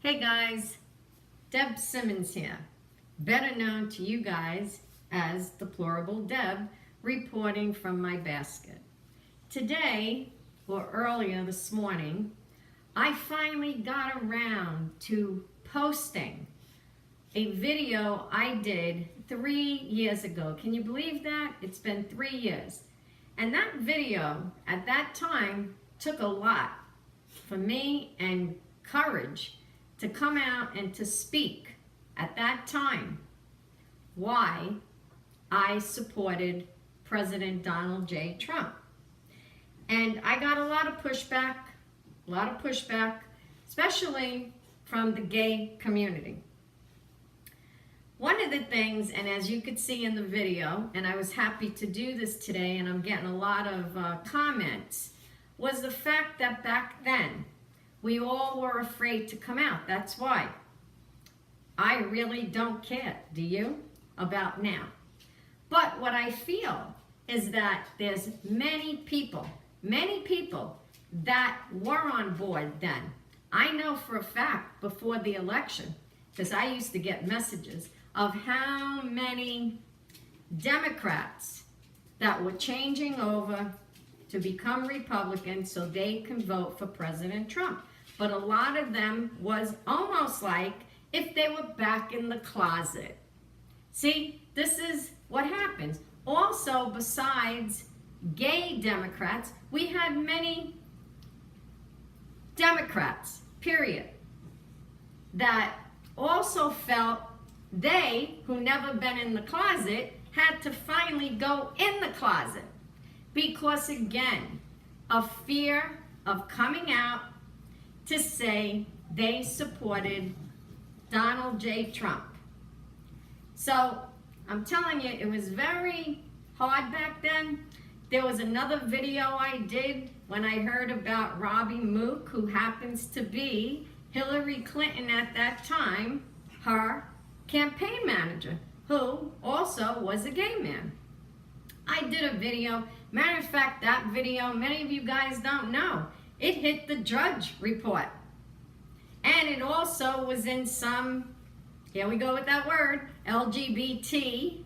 Hey guys, Deb Simmons here, better known to you guys as Deplorable Deb, reporting from my basket. Today, or earlier this morning, I finally got around to posting a video I did 3 years ago. Can you believe that? It's been 3 years. And that video, at that time, took a lot for me and courage to come out and to speak at that time why I supported President Donald J. Trump. And I got a lot of pushback, especially from the gay community. One of the things, and as you could see in the video, and I was happy to do this today, and I'm getting a lot of comments, was the fact that back then, we all were afraid to come out. That's why. I really don't care, do you, about now? But what I feel is that there's many people that were on board then. I know for a fact before the election, because I used to get messages of how many Democrats that were changing over to become Republicans so they can vote for President Trump. But a lot of them was almost like if they were back in the closet. See, this is what happens. Also, besides gay Democrats, we had many Democrats, period, that also felt they, who never been in the closet, had to finally go in the closet. Because again, of fear of coming out to say they supported Donald J. Trump. So I'm telling you, it was very hard back then. There was another video I did when I heard about Robbie Mook, who happens to be Hillary Clinton at that time, her campaign manager, who also was a gay man. I did a video. Matter of fact, that video, many of you guys don't know, it hit the Drudge Report. And it also was in some, here we go with that word, LGBT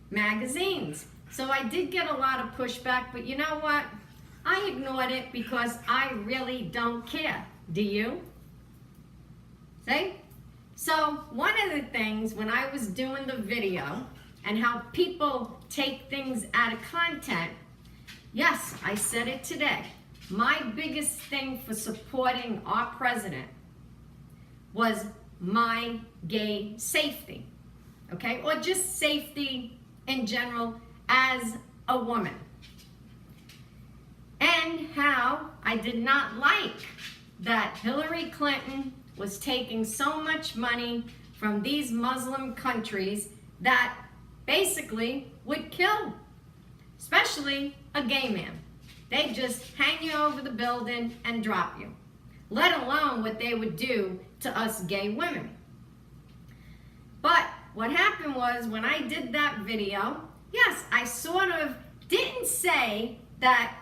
magazines. So I did get a lot of pushback, but you know what? I ignored it because I really don't care. Do you? See? So one of the things when I was doing the video and how people take things out of content, yes, I said it today. My biggest thing for supporting our president was my gay safety, okay? Or just safety in general as a woman. And how I did not like that Hillary Clinton was taking so much money from these Muslim countries that basically would kill, especially a gay man. They just hang you over the building and drop you, let alone what they would do to us gay women. But what happened was when I did that video, yes, I sort of didn't say that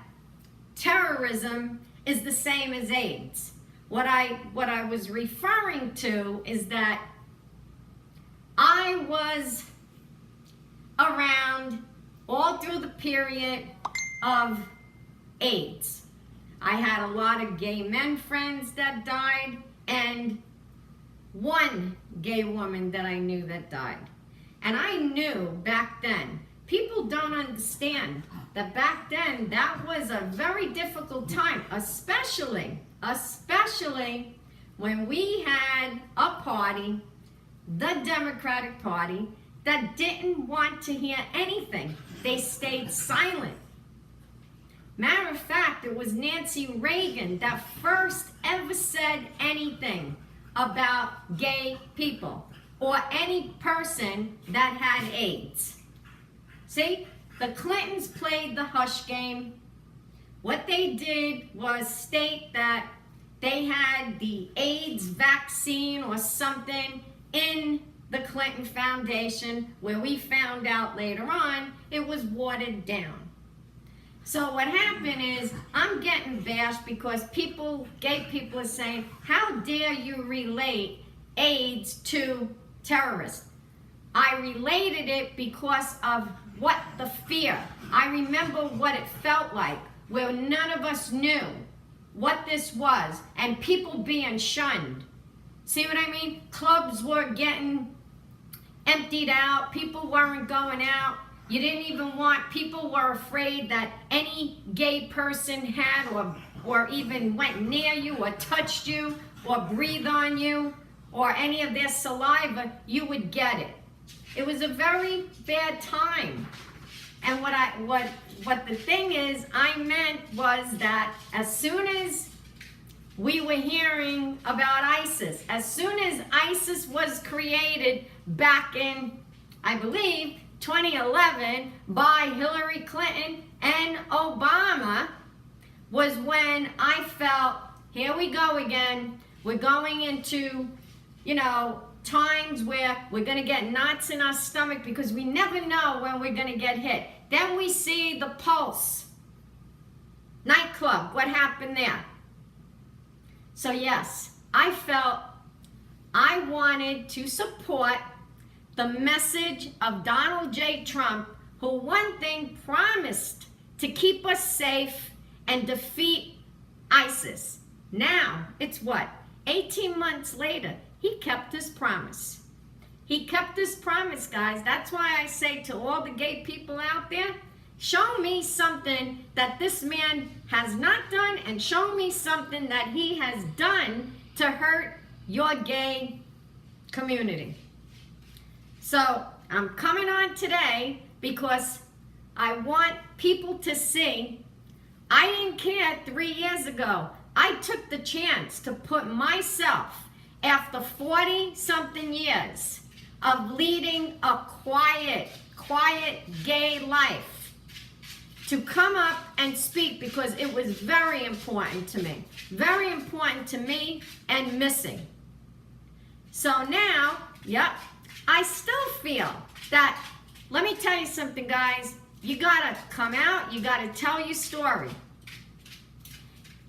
terrorism is the same as AIDS. What I was referring to is that I was around all through the period of AIDS. I had a lot of gay men friends that died, and one gay woman that I knew that died. And I knew back then, people don't understand that back then that was a very difficult time, especially when we had a party, the Democratic Party, that didn't want to hear anything. They stayed silent. Matter of fact, it was Nancy Reagan that first ever said anything about gay people or any person that had AIDS. See, the Clintons played the hush game. What they did was state that they had the AIDS vaccine or something in the Clinton Foundation, where we found out later on it was watered down. So what happened is I'm getting bashed because gay people are saying, how dare you relate AIDS to terrorists? I related it because of what the fear. I remember what it felt like, where none of us knew what this was, and people being shunned. See what I mean? Clubs were getting emptied out. People weren't going out. You didn't even want, people were afraid that any gay person had or even went near you or touched you or breathed on you or any of their saliva, you would get it. It was a very bad time. And what the thing is, I meant was that as soon as we were hearing about ISIS, as soon as ISIS was created back in, I believe, 2011 by Hillary Clinton and Obama, was when I felt, here we go again. We're going into, times where we're going to get knots in our stomach because we never know when we're going to get hit. Then we see the Pulse nightclub, what happened there. So yes, I felt I wanted to support the message of Donald J. Trump, who one thing promised to keep us safe and defeat ISIS. Now, it's what? 18 months later, he kept his promise. He kept his promise, guys. That's why I say to all the gay people out there, show me something that this man has not done, and show me something that he has done to hurt your gay community. So I'm coming on today because I want people to see I didn't care 3 years ago. I took the chance to put myself, after 40-something years of leading a quiet gay life, to come up and speak because it was very important to me. Very important to me and missing. So now, yep, I still feel that, let me tell you something, guys. You gotta come out, you gotta tell your story.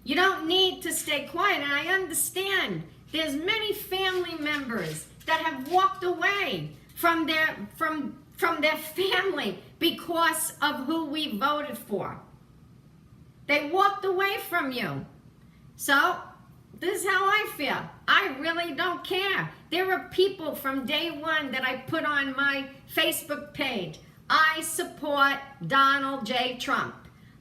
You don't need to stay quiet, and I understand there's many family members that have walked away from their family because of who we voted for. They walked away from you. So this is how I feel. I really don't care. There are people from day one that I put on my Facebook page. I support Donald J. Trump.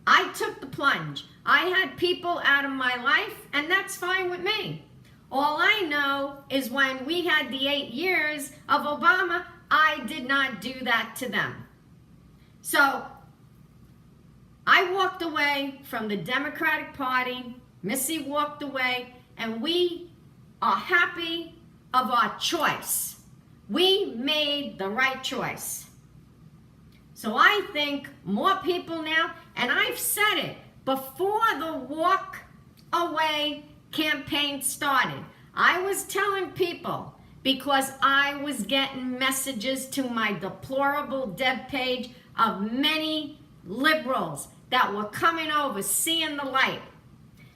I took the plunge. I had people out of my life, and that's fine with me. All I know is when we had the 8 years of Obama, I did not do that to them. So I walked away from the Democratic Party. Missy walked away, and we are happy of our choice. We made the right choice. So I think more people now, and I've said it before the Walk Away campaign started. I was telling people, because I was getting messages to my Deplorable Dev page of many liberals that were coming over, seeing the light.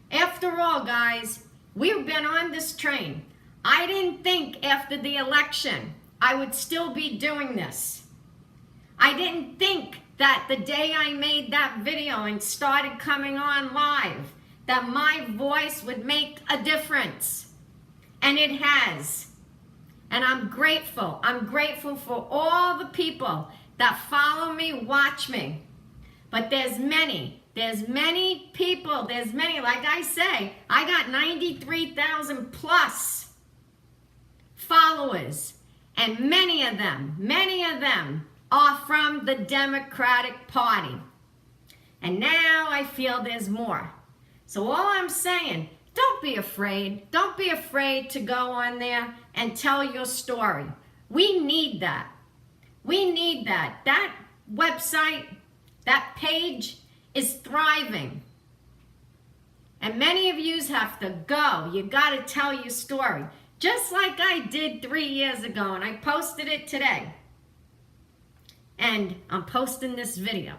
After all, guys, we've been on this train. I didn't think after the election I would still be doing this. I didn't think that the day I made that video and started coming on live, that my voice would make a difference. And it has. And I'm grateful. I'm grateful for all the people that follow me, watch me. But there's many people, like I say, I got 93,000 plus followers. And many of them are from the Democratic Party. And now I feel there's more. So all I'm saying, don't be afraid. Don't be afraid to go on there and tell your story. We need that. We need that. That website, that page is thriving. And many of yous have to go. You got to tell your story. Just like I did 3 years ago, and I posted it today. And I'm posting this video.